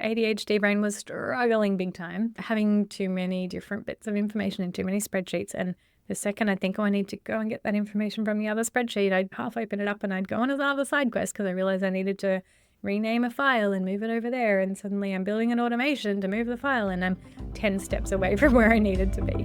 ADHD brain was struggling big time, having too many different bits of information in too many spreadsheets. And the second I think, oh, I need to go and get that information from the other spreadsheet, I'd half open it up and I'd go on another side quest because I realized I needed to rename a file and move it over there. And suddenly I'm building an automation to move the file and I'm 10 steps away from where I needed to be.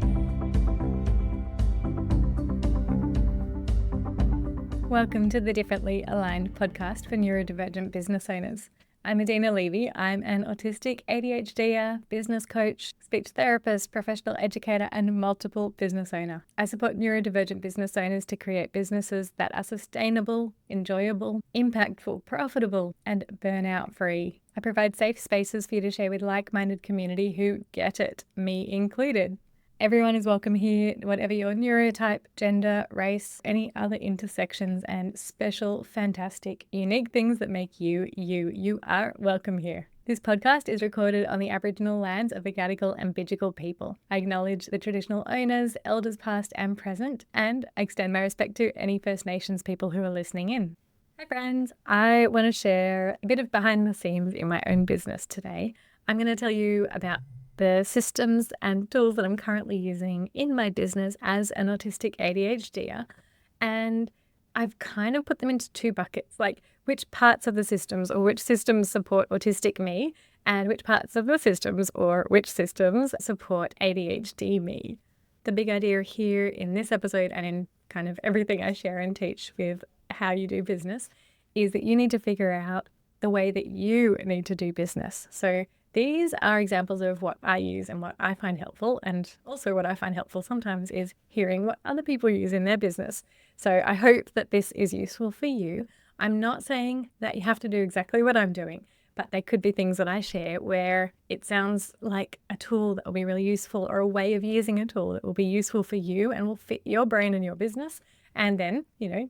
Welcome to the Differently Aligned podcast for neurodivergent business owners. I'm Adina Levy. I'm an autistic ADHDer, business coach, speech therapist, professional educator, and multiple business owner. I support neurodivergent business owners to create businesses that are sustainable, enjoyable, impactful, profitable, and burnout free. I provide safe spaces for you to share with like-minded community who get it, me included. Everyone is welcome here, whatever your neurotype, gender, race, any other intersections, and special, fantastic, unique things that make you, you are welcome here. This podcast is recorded on the Aboriginal lands of the Gadigal and Bidjigal people. I acknowledge the traditional owners, elders past and present, and I extend my respect to any First Nations people who are listening in. Hi friends, I want to share a bit of behind the scenes in my own business today. I'm going to tell you about the systems and tools that I'm currently using in my business as an autistic ADHDer. And I've kind of put them into two buckets, like which parts of the systems or which systems support autistic me and which parts of the systems or which systems support ADHD me. The big idea here in this episode and in kind of everything I share and teach with how you do business is that you need to figure out the way that you need to do business. So these are examples of what I use and what I find helpful, and also what I find helpful sometimes is hearing what other people use in their business. So I hope that this is useful for you. I'm not saying that you have to do exactly what I'm doing, but they could be things that I share where it sounds like a tool that will be really useful or a way of using a tool that will be useful for you and will fit your brain and your business, and then,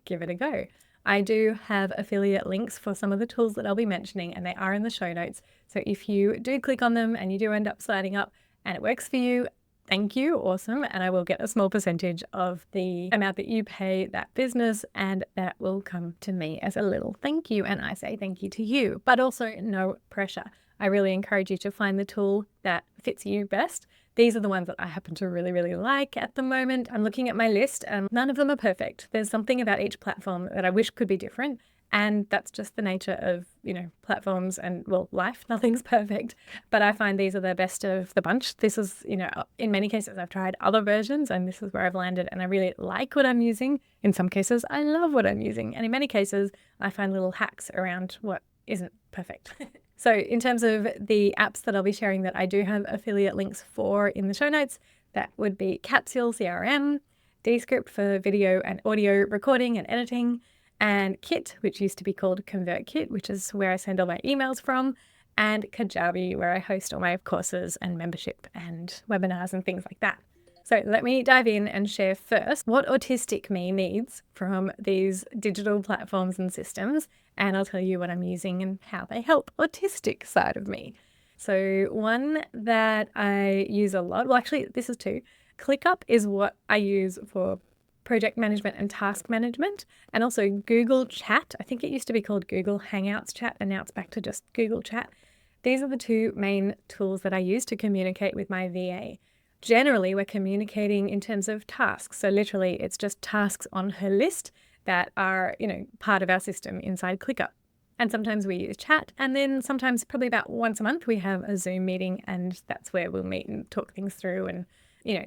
give it a go. I do have affiliate links for some of the tools that I'll be mentioning, and they are in the show notes. So if you do click on them and you do end up signing up and it works for you, thank you, awesome. And I will get a small percentage of the amount that you pay that business, and that will come to me as a little thank you. And I say thank you to you, but also no pressure. I really encourage you to find the tool that fits you best. These are the ones that I happen to really, really like at the moment. I'm looking at my list and none of them are perfect. There's something about each platform that I wish could be different. And that's just the nature of, platforms and, life. Nothing's perfect. But I find these are the best of the bunch. This is, in many cases, I've tried other versions and this is where I've landed. And I really like what I'm using. In some cases, I love what I'm using. And in many cases, I find little hacks around what isn't perfect. So in terms of the apps that I'll be sharing that I do have affiliate links for in the show notes, that would be Capsule CRM, Descript for video and audio recording and editing, and Kit, which used to be called ConvertKit, which is where I send all my emails from, and Kajabi, where I host all my courses and membership and webinars and things like that. So let me dive in and share first what autistic me needs from these digital platforms and systems, and I'll tell you what I'm using and how they help autistic side of me. So one that I use a lot, well actually this is two. ClickUp is what I use for project management and task management, and also Google Chat. I think it used to be called Google Hangouts Chat and now it's back to just Google Chat. These are the two main tools that I use to communicate with my VA. Generally, we're communicating in terms of tasks. So literally, it's just tasks on her list that are, part of our system inside ClickUp. And sometimes we use chat. And then sometimes, probably about once a month, we have a Zoom meeting and that's where we'll meet and talk things through. And,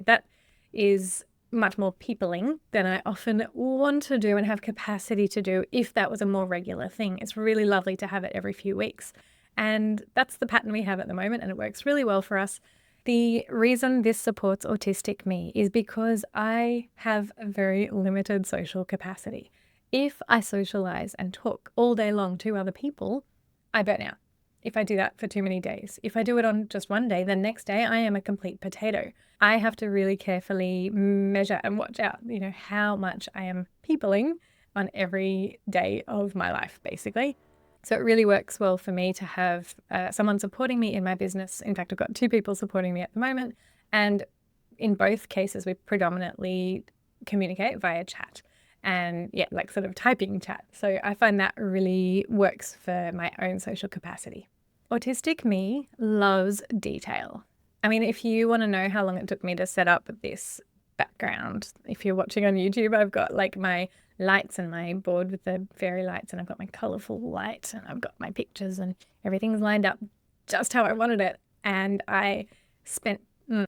that is much more peopling than I often want to do and have capacity to do if that was a more regular thing. It's really lovely to have it every few weeks. And that's the pattern we have at the moment. And it works really well for us. The reason this supports autistic me is because I have a very limited social capacity. If I socialize and talk all day long to other people, I burn out. If I do that for too many days. If I do it on just one day, the next day I am a complete potato. I have to really carefully measure and watch out, how much I am peopling on every day of my life, basically. So it really works well for me to have someone supporting me in my business. In fact, I've got two people supporting me at the moment. And in both cases, we predominantly communicate via chat and sort of typing chat. So I find that really works for my own social capacity. Autistic me loves detail. I mean, if you want to know how long it took me to set up this background, if you're watching on YouTube, I've got like my lights and my board with the fairy lights, and I've got my colorful light, and I've got my pictures, and everything's lined up just how I wanted it. And I spent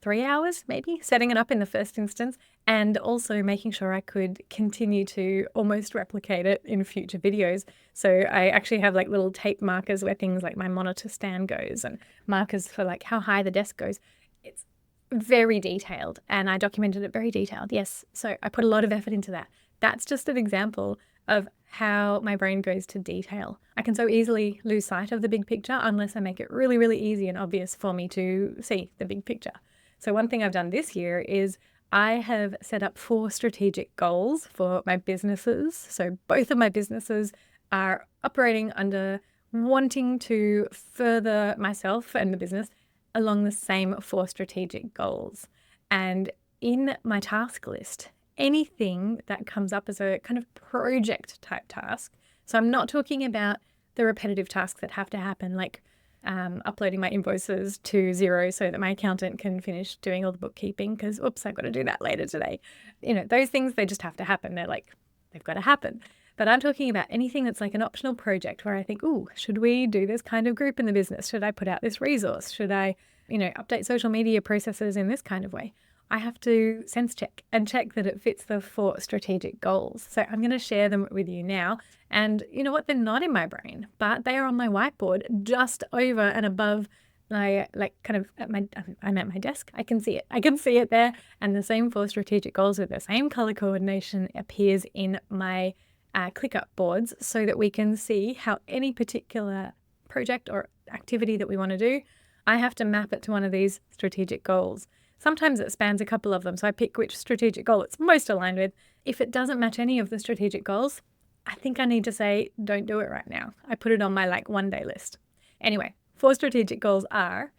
3 hours maybe setting it up in the first instance, and also making sure I could continue to almost replicate it in future videos. So I actually have like little tape markers where things like my monitor stand goes, and markers for like how high the desk goes. It's very detailed, and I documented it very detailed. Yes. So I put a lot of effort into that. That's just an example of how my brain goes to detail. I can so easily lose sight of the big picture unless I make it really, really easy and obvious for me to see the big picture. So one thing I've done this year is I have set up 4 strategic goals for my businesses. So both of my businesses are operating under wanting to further myself and the business along the same 4 strategic goals. And in my task list, anything that comes up as a kind of project type task. So I'm not talking about the repetitive tasks that have to happen, like uploading my invoices to Xero so that my accountant can finish doing all the bookkeeping because, oops, I've got to do that later today. Those things, they just have to happen. They've got to happen. But I'm talking about anything that's like an optional project where I think, should we do this kind of group in the business? Should I put out this resource? Should I, update social media processes in this kind of way? I have to sense check and check that it fits the 4 strategic goals. So I'm going to share them with you now. And you know what? They're not in my brain, but they are on my whiteboard just over and above my, I'm at my desk. I can see it. I can see it there. And the same 4 strategic goals with the same color coordination appears in my ClickUp boards so that we can see how any particular project or activity that we want to do, I have to map it to one of these strategic goals. Sometimes it spans a couple of them, so I pick which strategic goal it's most aligned with. If it doesn't match any of the strategic goals, I think I need to say, don't do it right now. I put it on my one-day list. Anyway, 4 strategic goals are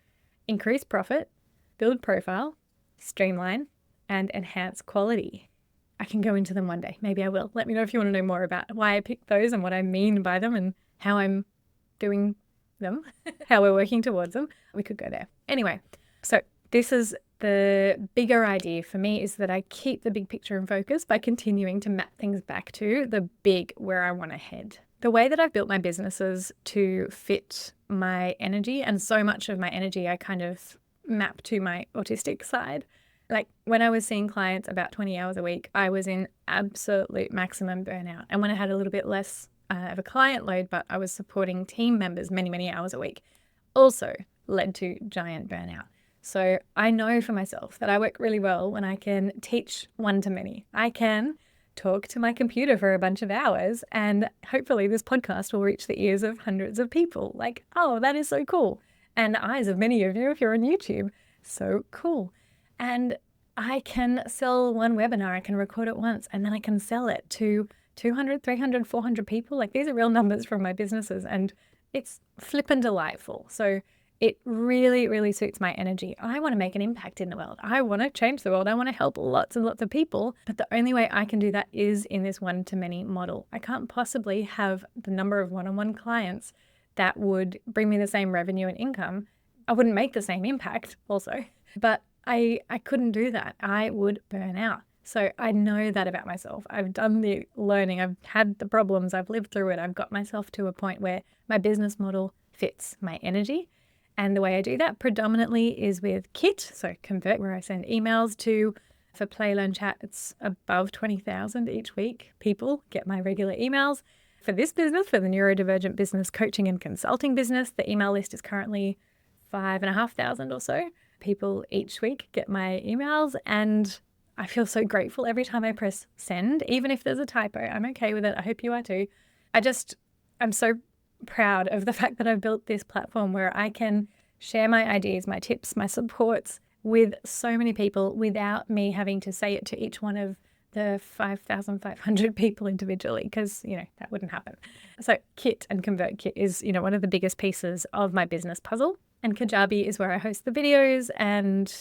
increase profit, build profile, streamline, and enhance quality. I can go into them one day. Maybe I will. Let me know if you want to know more about why I picked those and what I mean by them and how I'm doing them, how we're working towards them. We could go there. Anyway, so this is the bigger idea for me, is that I keep the big picture in focus by continuing to map things back to the big where I want to head. The way that I've built my businesses to fit my energy, and so much of my energy I kind of map to my autistic side. Like when I was seeing clients about 20 hours a week, I was in absolute maximum burnout. And when I had a little bit less of a client load, but I was supporting team members many, many hours a week, also led to giant burnout. So I know for myself that I work really well when I can teach one-to-many. I can talk to my computer for a bunch of hours, and hopefully this podcast will reach the ears of hundreds of people. Like, oh, that is so cool. And the eyes of many of you if you're on YouTube. So cool. And I can sell one webinar. I can record it once, and then I can sell it to 200, 300, 400 people. Like, these are real numbers from my businesses, and it's flippin' delightful. So it really, really suits my energy. I want to make an impact in the world. I want to change the world. I want to help lots and lots of people. But the only way I can do that is in this one-to-many model. I can't possibly have the number of one-on-one clients that would bring me the same revenue and income. I wouldn't make the same impact also, but I couldn't do that. I would burn out. So I know that about myself. I've done the learning. I've had the problems. I've lived through it. I've got myself to a point where my business model fits my energy. And the way I do that predominantly is with Kit, so Convert, where I send emails to, for Play, Learn, Chat, it's above 20,000 each week. People get my regular emails. For this business, for the neurodivergent business coaching and consulting business, the email list is currently 5,500 or so. People each week get my emails, and I feel so grateful every time I press send, even if there's a typo. I'm okay with it. I hope you are too. I'm so proud of the fact that I've built this platform where I can share my ideas, my tips, my supports with so many people without me having to say it to each one of the 5,500 people individually, because, that wouldn't happen. So Kit and Convert Kit is, one of the biggest pieces of my business puzzle. And Kajabi is where I host the videos and,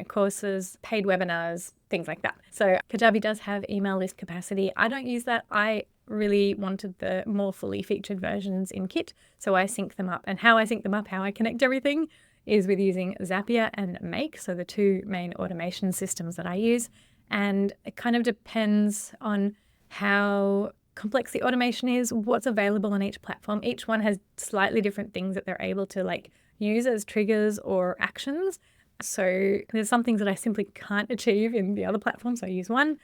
courses, paid webinars, things like that. So Kajabi does have email list capacity. I don't use that. I really wanted the more fully featured versions in Kit. So I sync them up, and how I sync them up, how I connect everything is with using Zapier and Make. So the two main automation systems that I use. And it kind of depends on how complex the automation is, what's available on each platform. Each one has slightly different things that they're able to like use as triggers or actions. So there's some things that I simply can't achieve in the other platforms. So I use one.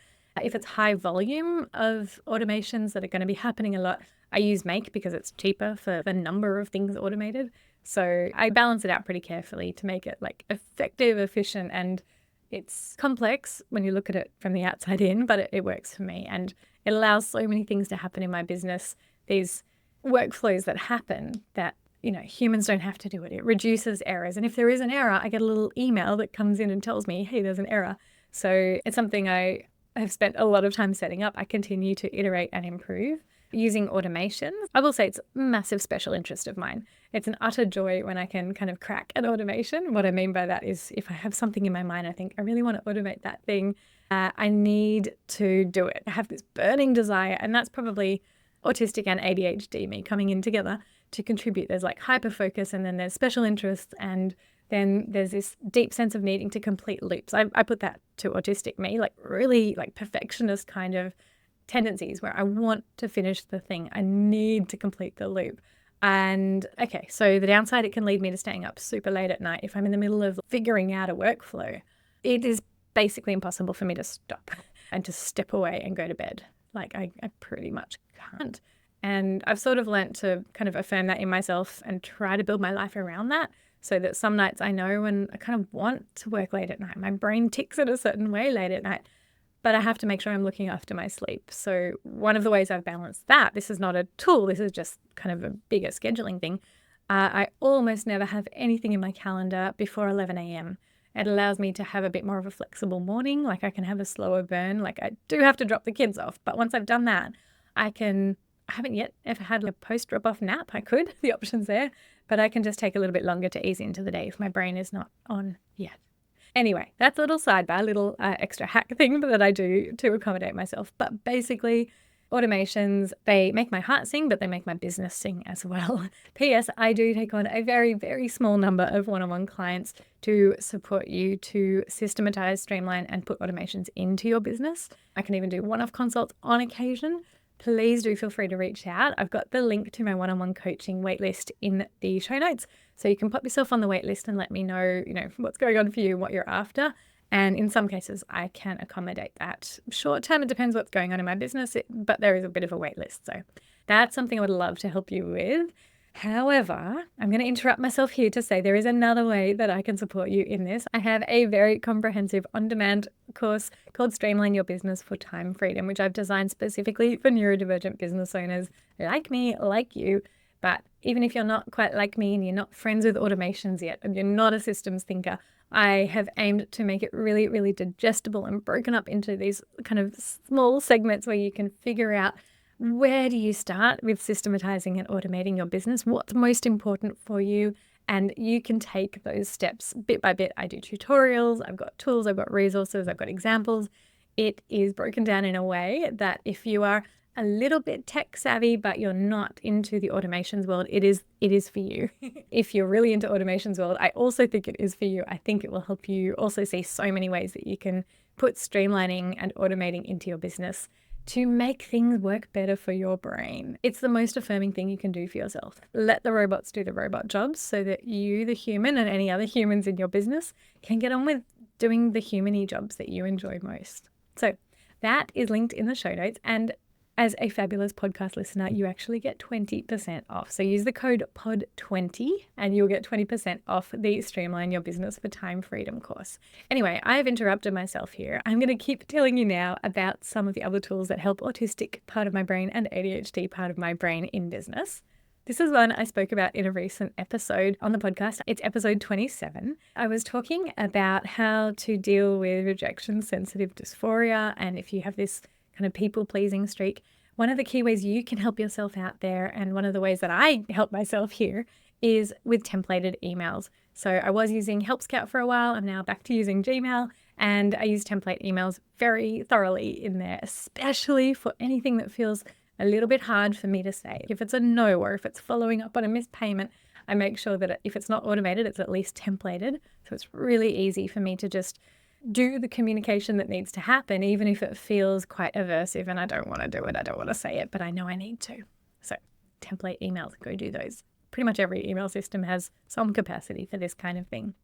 If it's high volume of automations that are going to be happening a lot, I use Make because it's cheaper for the number of things automated. So I balance it out pretty carefully to make it like effective, efficient, and it's complex when you look at it from the outside in, but it works for me. And it allows so many things to happen in my business. These workflows that happen that, humans don't have to do it. It reduces errors. And if there is an error, I get a little email that comes in and tells me, hey, there's an error. So it's something I have spent a lot of time setting up. I continue to iterate and improve. Using automation, I will say it's a massive special interest of mine. It's an utter joy when I can kind of crack an automation. What I mean by that is if I have something in my mind, I think I really want to automate that thing. I need to do it. I have this burning desire, and that's probably autistic and ADHD me coming in together to contribute. There's like hyper focus, and then there's special interests, and then there's this deep sense of needing to complete loops. I put that to autistic me, like really like perfectionist kind of tendencies where I want to finish the thing. I need to complete the loop. And okay, so the downside, it can lead me to staying up super late at night if I'm in the middle of figuring out a workflow. It is basically impossible for me to stop and to step away and go to bed. Like I pretty much can't. And I've sort of learnt to kind of affirm that in myself and try to build my life around that, so that some nights I know when I kind of want to work late at night. My brain ticks in a certain way late at night, but I have to make sure I'm looking after my sleep. So one of the ways I've balanced that, this is not a tool, this is just kind of a bigger scheduling thing. I almost never have anything in my calendar before 11 a.m. It allows me to have a bit more of a flexible morning. Like I can have a slower burn. Like I do have to drop the kids off, but once I've done that, I haven't yet ever had a post drop-off nap. I could, the option's there, but I can just take a little bit longer to ease into the day if my brain is not on yet. Anyway, that's a little sidebar, little extra hack thing that I do to accommodate myself. But basically, automations, they make my heart sing, but they make my business sing as well. P.S. I do take on a very, very small number of one-on-one clients to support you to systematize, streamline, and put automations into your business. I can even do one-off consults on occasion. Please do feel free to reach out. I've got the link to my one-on-one coaching waitlist in the show notes. So you can pop yourself on the waitlist and let me know, what's going on for you, what you're after. And in some cases, I can accommodate that. Short term, it depends what's going on in my business, but there is a bit of a waitlist. So that's something I would love to help you with. However, I'm going to interrupt myself here to say there is another way that I can support you in this. I have a very comprehensive on-demand course called Streamline Your Business for Time Freedom, which I've designed specifically for neurodivergent business owners like me, like you. But even if you're not quite like me and you're not friends with automations yet, and you're not a systems thinker, I have aimed to make it really, really digestible and broken up into these kind of small segments where you can figure out, where do you start with systematizing and automating your business? What's most important for you? And you can take those steps bit by bit. I do tutorials, I've got tools, I've got resources, I've got examples. It is broken down in a way that if you are a little bit tech savvy, but you're not into the automations world, it is for you. If you're really into automations world, I also think it is for you. I think it will help you also see so many ways that you can put streamlining and automating into your business to make things work better for your brain. It's the most affirming thing you can do for yourself. Let the robots do the robot jobs so that you, the human, and any other humans in your business can get on with doing the human-y jobs that you enjoy most. So that is linked in the show notes. And as a fabulous podcast listener, you actually get 20% off. So use the code POD20 and you'll get 20% off the Streamline Your Business for Time Freedom course. Anyway, I have interrupted myself here. I'm going to keep telling you now about some of the other tools that help autistic part of my brain and ADHD part of my brain in business. This is one I spoke about in a recent episode on the podcast. It's episode 27. I was talking about how to deal with rejection-sensitive dysphoria, and if you have this kind of people-pleasing streak, one of the key ways you can help yourself out there, and one of the ways that I help myself here, is with templated emails. So I was using Help Scout for a while. I'm now back to using Gmail, and I use template emails very thoroughly in there, especially for anything that feels a little bit hard for me to say. If it's a no or if it's following up on a missed payment, I make sure that if it's not automated, it's at least templated. So it's really easy for me to just do the communication that needs to happen, even if it feels quite aversive and I don't want to do it. I don't want to say it, but I know I need to. So template emails, go do those. Pretty much every email system has some capacity for this kind of thing.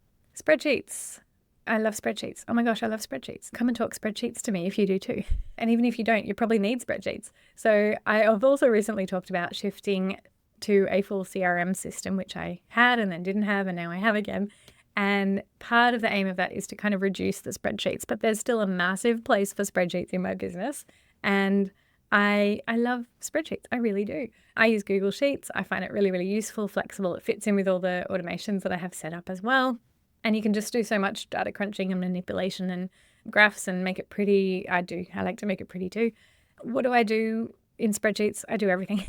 Spreadsheets. I love spreadsheets. Oh my gosh, I love spreadsheets. Come and talk spreadsheets to me if you do too. And even if you don't, you probably need spreadsheets. So I've also recently talked about shifting to a full CRM system, which I had and then didn't have, and now I have again. And part of the aim of that is to kind of reduce the spreadsheets, but there's still a massive place for spreadsheets in my business. And I love spreadsheets. I really do. I use Google Sheets. I find it really, really useful, flexible. It fits in with all the automations that I have set up as well. And you can just do so much data crunching and manipulation and graphs and make it pretty. I like to make it pretty too. What do I do in spreadsheets? I do everything.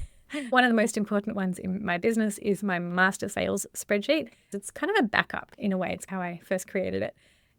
One of the most important ones in my business is my master sales spreadsheet. It's kind of a backup in a way. It's how I first created it.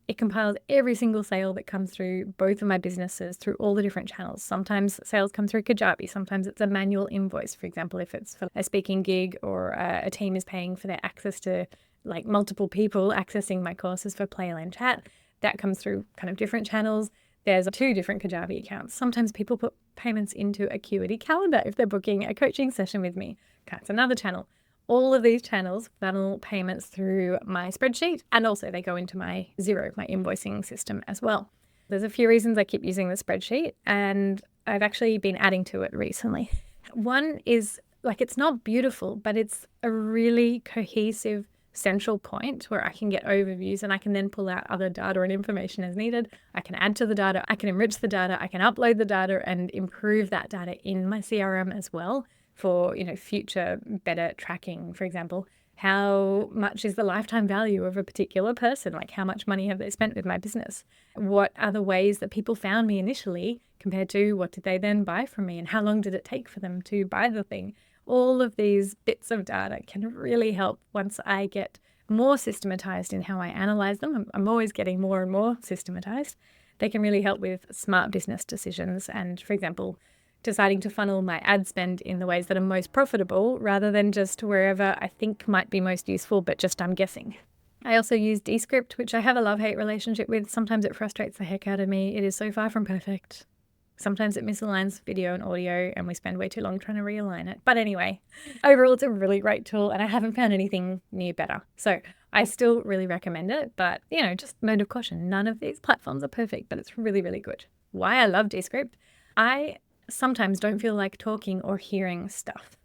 It compiles every single sale that comes through both of my businesses through all the different channels. Sometimes sales come through Kajabi. Sometimes it's a manual invoice. For example, if it's for a speaking gig or a team is paying for their access to like multiple people accessing my courses for Playland Chat, that comes through kind of different channels. There's 2 different Kajabi accounts. Sometimes people put payments into Acuity Calendar if they're booking a coaching session with me. That's another channel. All of these channels funnel payments through my spreadsheet, and also they go into my Xero, my invoicing system as well. There's a few reasons I keep using the spreadsheet, and I've actually been adding to it recently. One is it's not beautiful, but it's a really cohesive central point where I can get overviews and I can then pull out other data and information as needed. I can add to the data, I can enrich the data, I can upload the data and improve that data in my CRM as well for, future better tracking. For example, how much is the lifetime value of a particular person? Like how much money have they spent with my business? What are the ways that people found me initially compared to what did they then buy from me? And how long did it take for them to buy the thing? All of these bits of data can really help once I get more systematized in how I analyze them. I'm always getting more and more systematized. They can really help with smart business decisions and, for example, deciding to funnel my ad spend in the ways that are most profitable rather than just wherever I think might be most useful, but just I'm guessing. I also use Descript, which I have a love-hate relationship with. Sometimes it frustrates the heck out of me. It is so far from perfect. Sometimes it misaligns video and audio and we spend way too long trying to realign it. But anyway, overall, it's a really great tool and I haven't found anything near better. So I still really recommend it, but just note of caution. None of these platforms are perfect, but it's really, really good. Why I love Descript. I sometimes don't feel like talking or hearing stuff.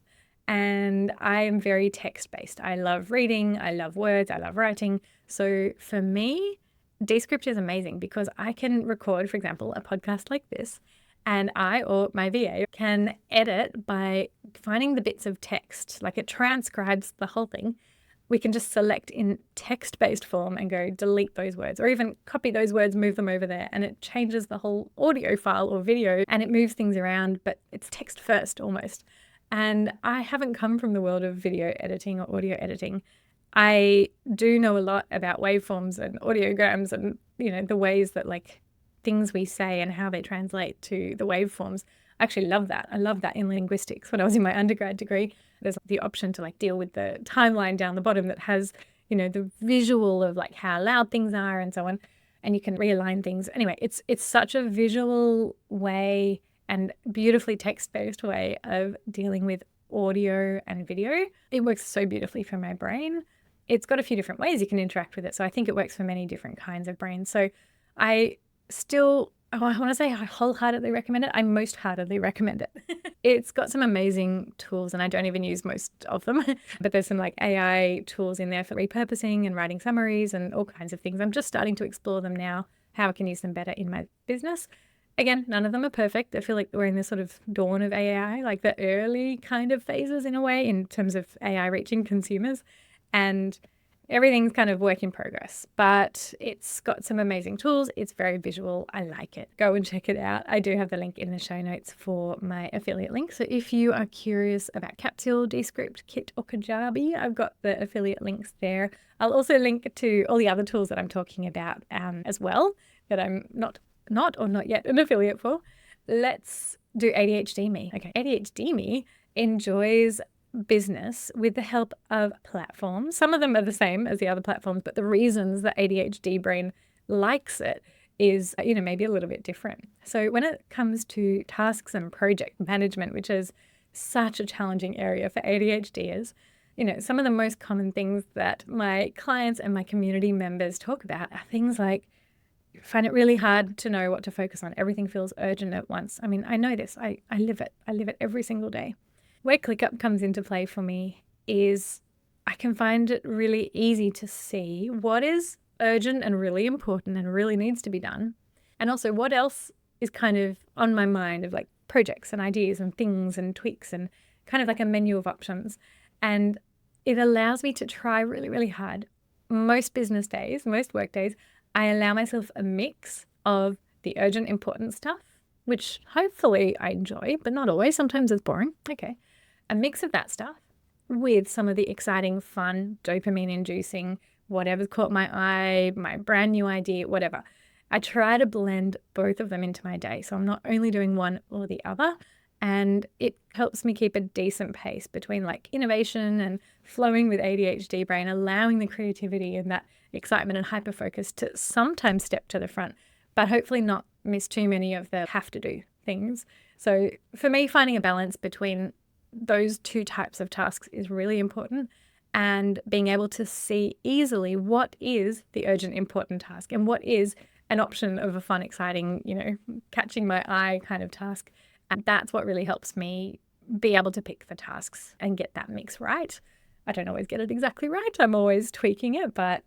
And I am very text-based. I love reading, I love words, I love writing. So for me, Descript is amazing because I can record, for example, a podcast like this, and I or my VA can edit by finding the bits of text, like it transcribes the whole thing. We can just select in text-based form and go delete those words, or even copy those words, move them over there, and it changes the whole audio file or video and it moves things around, but it's text first almost. And I haven't come from the world of video editing or audio editing. I do know a lot about waveforms and audiograms and, the ways that things we say and how they translate to the waveforms. I actually love that. I love that in linguistics. When I was in my undergrad degree, there's the option to deal with the timeline down the bottom that has, the visual of how loud things are and so on. And you can realign things. Anyway, it's such a visual way and beautifully text-based way of dealing with audio and video. It works so beautifully for my brain. It's got a few different ways you can interact with it. So I think it works for many different kinds of brains. So I want to say I wholeheartedly recommend it. I most heartedly recommend it. It's got some amazing tools and I don't even use most of them, but there's some AI tools in there for repurposing and writing summaries and all kinds of things. I'm just starting to explore them now, how I can use them better in my business. Again, none of them are perfect. I feel like we're in this sort of dawn of AI, like the early kind of phases in a way in terms of AI reaching consumers. And everything's kind of work in progress, but it's got some amazing tools. It's very visual. I like it. Go and check it out. I do have the link in the show notes for my affiliate link. So if you are curious about Capsule, Descript, Kit, or Kajabi, I've got the affiliate links there. I'll also link to all the other tools that I'm talking about as well, that I'm not yet an affiliate for. let's do ADHD me. Okay, ADHD me enjoys business with the help of platforms. Some of them are the same as the other platforms, but the reasons the ADHD brain likes it is, maybe a little bit different. So when it comes to tasks and project management, which is such a challenging area for ADHDers, some of the most common things that my clients and my community members talk about are things like, find it really hard to know what to focus on. Everything feels urgent at once. I mean, I know this. I live it. I live it every single day. Where ClickUp comes into play for me is I can find it really easy to see what is urgent and really important and really needs to be done. And also what else is kind of on my mind of like projects and ideas and things and tweaks and kind of like a menu of options. And it allows me to try really, really hard. Most business days, most work days, I allow myself a mix of the urgent, important stuff, which hopefully I enjoy, but not always. Sometimes it's boring. Okay. A mix of that stuff with some of the exciting, fun, dopamine-inducing, whatever's caught my eye, my brand new idea, whatever. I try to blend both of them into my day. So I'm not only doing one or the other. And it helps me keep a decent pace between like innovation and flowing with ADHD brain, allowing the creativity and that excitement and hyper-focus to sometimes step to the front, but hopefully not miss too many of the have to do things. So for me, finding a balance between those two types of tasks is really important, and being able to see easily what is the urgent, important task and what is an option of a fun, exciting, catching my eye kind of task. And that's what really helps me be able to pick the tasks and get that mix right. I don't always get it exactly right. I'm always tweaking it, but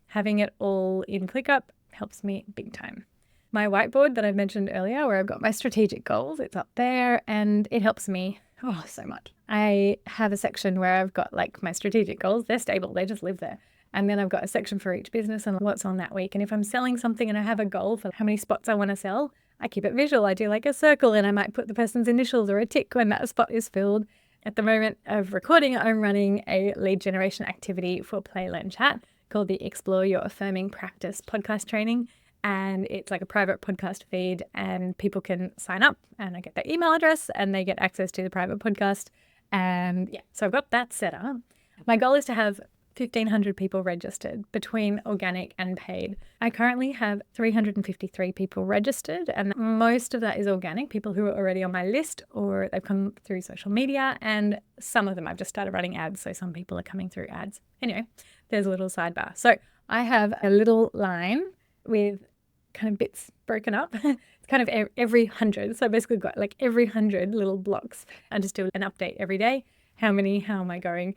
having it all in ClickUp helps me big time. My whiteboard that I mentioned earlier, where I've got my strategic goals, it's up there and it helps me so much. I have a section where I've got like my strategic goals. They're stable. They just live there. And then I've got a section for each business and what's on that week. And if I'm selling something and I have a goal for how many spots I want to sell, I keep it visual. I do like a circle and I might put the person's initials or a tick when that spot is filled. At the moment of recording, I'm running a lead generation activity for Play, Learn, Chat called the Explore Your Affirming Practice podcast training. And it's like a private podcast feed and people can sign up and I get their email address and they get access to the private podcast. And so I've got that set up. My goal is to have 1,500 people registered between organic and paid. I currently have 353 people registered, and most of that is organic, people who are already on my list or they've come through social media, and some of them I've just started running ads, so some people are coming through ads. Anyway, there's a little sidebar. So I have a little line with kind of bits broken up. It's kind of every 100. So I basically got like every 100 little blocks. I just do an update every day. How am I going?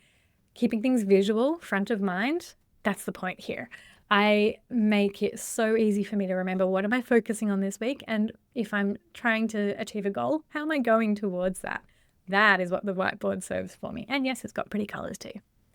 Keeping things visual, front of mind, that's the point here. I make it so easy for me to remember what am I focusing on this week, and if I'm trying to achieve a goal, how am I going towards that? That is what the whiteboard serves for me. And yes, it's got pretty colors too.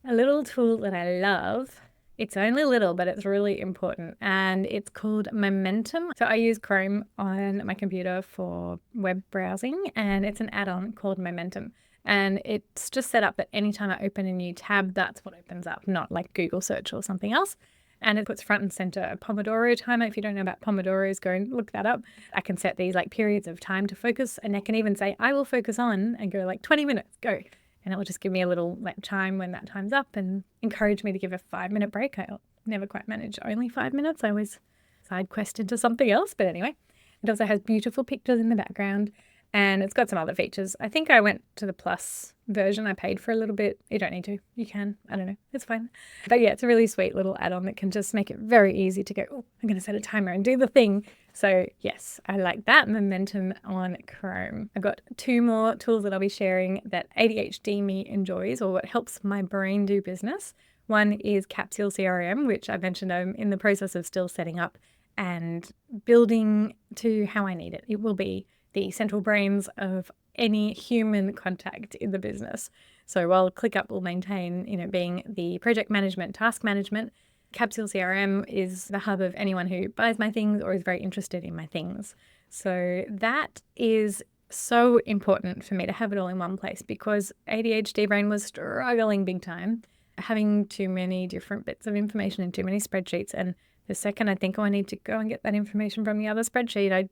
A little tool that I love, it's only little, but it's really important, and it's called Momentum. So I use Chrome on my computer for web browsing, and it's an add-on called Momentum. And it's just set up that anytime I open a new tab, that's what opens up, not like Google search or something else. And it puts front and center a Pomodoro timer. If you don't know about Pomodoros, go and look that up. I can set these like periods of time to focus, and I can even say, I will focus on, and go like 20 minutes, go. And it will just give me a little like chime when that time's up and encourage me to give a 5-minute break. I never quite manage only 5 minutes. I always side quest into something else. But anyway, it also has beautiful pictures in the background. And it's got some other features. I think I went to the plus version. I paid for a little bit. You don't need to. You can. I don't know. It's fine. But yeah, it's a really sweet little add-on that can just make it very easy to go, I'm going to set a timer and do the thing. So yes, I like that. Momentum on Chrome. I've got 2 more tools that I'll be sharing that ADHD me enjoys, or what helps my brain do business. One is Capsule CRM, which I mentioned I'm in the process of still setting up and building to how I need it. It will be the central brains of any human contact in the business. So while ClickUp will maintain, being the project management, task management, Capsule CRM is the hub of anyone who buys my things or is very interested in my things. So that is so important for me to have it all in one place, because ADHD brain was struggling big time, having too many different bits of information in too many spreadsheets. And the second I think, I need to go and get that information from the other spreadsheet,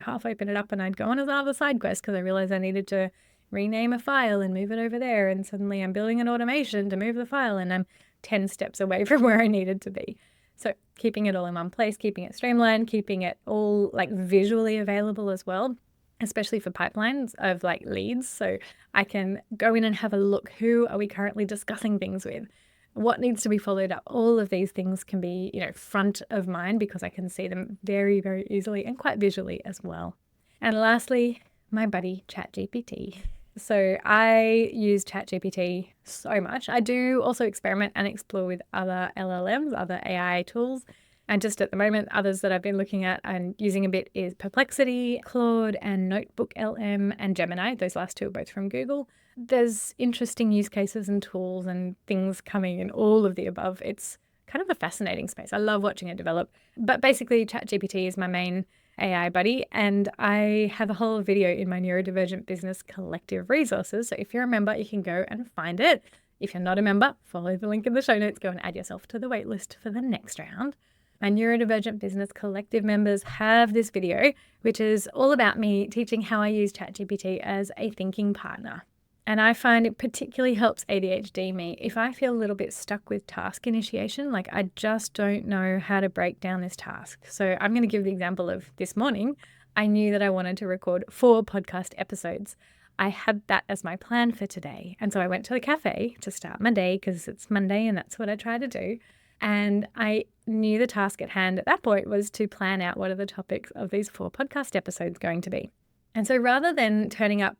half open it up and I'd go on another side quest because I realized I needed to rename a file and move it over there. And suddenly I'm building an automation to move the file and I'm 10 steps away from where I needed to be. So keeping it all in one place, keeping it streamlined, keeping it all like visually available as well, especially for pipelines of like leads. So I can go in and have a look. Who are we currently discussing things with? What needs to be followed up? All of these things can be, front of mind because I can see them very, very easily and quite visually as well. And lastly, my buddy ChatGPT. So I use ChatGPT so much. I do also experiment and explore with other LLMs, other AI tools. And just at the moment, others that I've been looking at and using a bit is Perplexity, Claude, and Notebook LM, and Gemini. Those last two are both from Google. There's interesting use cases and tools and things coming in all of the above. It's kind of a fascinating space. I love watching it develop. But basically, ChatGPT is my main AI buddy, and I have a whole video in my Neurodivergent Business Collective resources. So if you're a member, you can go and find it. If you're not a member, follow the link in the show notes. Go and add yourself to the waitlist for the next round. My Neurodivergent Business Collective members have this video, which is all about me teaching how I use ChatGPT as a thinking partner. And I find it particularly helps ADHD me if I feel a little bit stuck with task initiation, like I just don't know how to break down this task. So I'm going to give the example of this morning. I knew that I wanted to record 4 podcast episodes. I had that as my plan for today. And so I went to the cafe to start my day because it's Monday and that's what I try to do. And I knew the task at hand at that point was to plan out what are the topics of these 4 podcast episodes going to be. And so rather than turning up,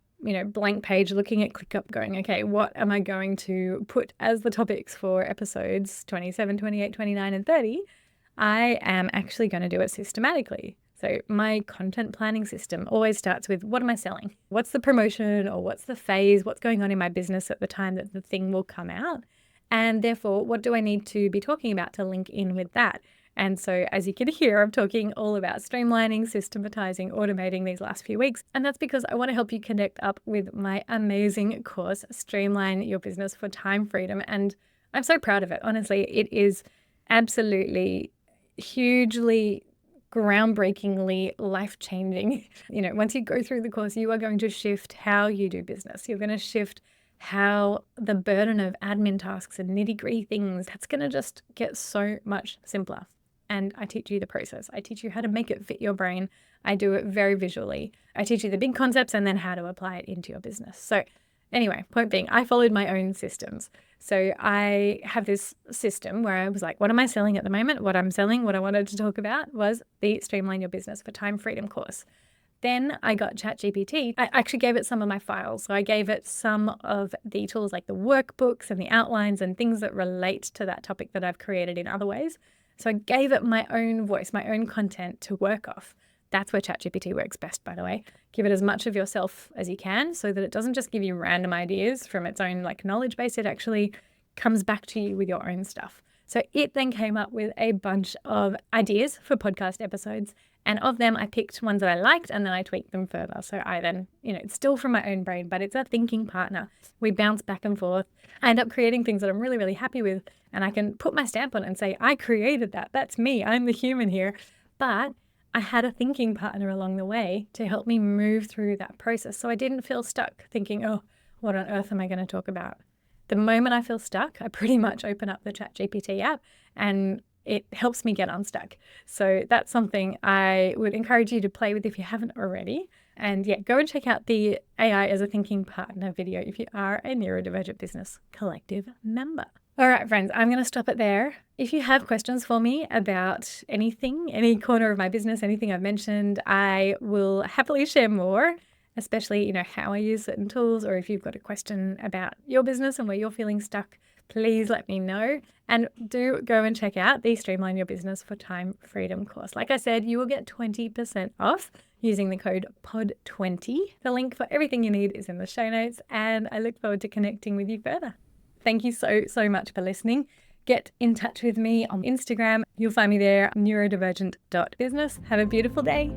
blank page, looking at ClickUp going, okay, what am I going to put as the topics for episodes 27, 28, 29, and 30? I am actually going to do it systematically. So my content planning system always starts with, what am I selling? What's the promotion or what's the phase? What's going on in my business at the time that the thing will come out? And therefore, what do I need to be talking about to link in with that? And so as you can hear, I'm talking all about streamlining, systematizing, automating these last few weeks. And that's because I want to help you connect up with my amazing course, Streamline Your Business for Time Freedom. And I'm so proud of it. Honestly, it is absolutely hugely groundbreakingly life-changing. Once you go through the course, you are going to shift how you do business. You're going to shift how the burden of admin tasks and nitty-gritty things, that's going to just get so much simpler. And I teach you the process. I teach you how to make it fit your brain. I do it very visually. I teach you the big concepts and then how to apply it into your business. So anyway, point being, I followed my own systems. So I have this system where I was like, what am I selling at the moment? What I'm selling, what I wanted to talk about was the Streamline Your Business for Time Freedom course. Then I got ChatGPT. I actually gave it some of my files. So I gave it some of the tools like the workbooks and the outlines and things that relate to that topic that I've created in other ways. So I gave it my own voice, my own content to work off. That's where ChatGPT works best, by the way. Give it as much of yourself as you can so that it doesn't just give you random ideas from its own knowledge base. It actually comes back to you with your own stuff. So it then came up with a bunch of ideas for podcast episodes. And of them, I picked ones that I liked and then I tweaked them further. So I then, it's still from my own brain, but it's a thinking partner. We bounce back and forth. I end up creating things that I'm really, really happy with. And I can put my stamp on it and say, I created that. That's me. I'm the human here. But I had a thinking partner along the way to help me move through that process. So I didn't feel stuck thinking, oh, what on earth am I going to talk about? The moment I feel stuck, I pretty much open up the ChatGPT app and it helps me get unstuck. So that's something I would encourage you to play with if you haven't already. And yeah, go and check out the AI as a thinking partner video if you are a Neurodivergent Business Collective member. All right, friends, I'm going to stop it there. If you have questions for me about anything, any corner of my business, anything I've mentioned, I will happily share more, especially, how I use certain tools, or if you've got a question about your business and where you're feeling stuck, please let me know. And do go and check out the Streamline Your Business for Time Freedom course. Like I said, you will get 20% off using the code POD20. The link for everything you need is in the show notes, and I look forward to connecting with you further. Thank you so much for listening. Get in touch with me on Instagram. You'll find me there, neurodivergent.business. Have a beautiful day.